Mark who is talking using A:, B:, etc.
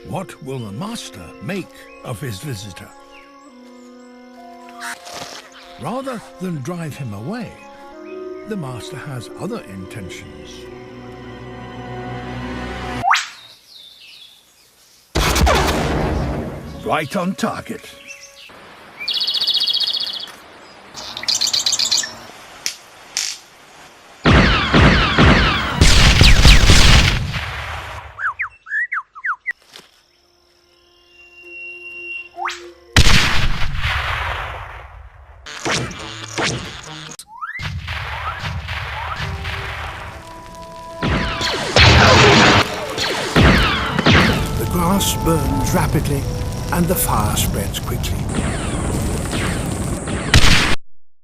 A: What will the master make of his visitor? Rather than drive him away, the master has other intentions. Right on target. The grass burns rapidly and the fire spreads quickly.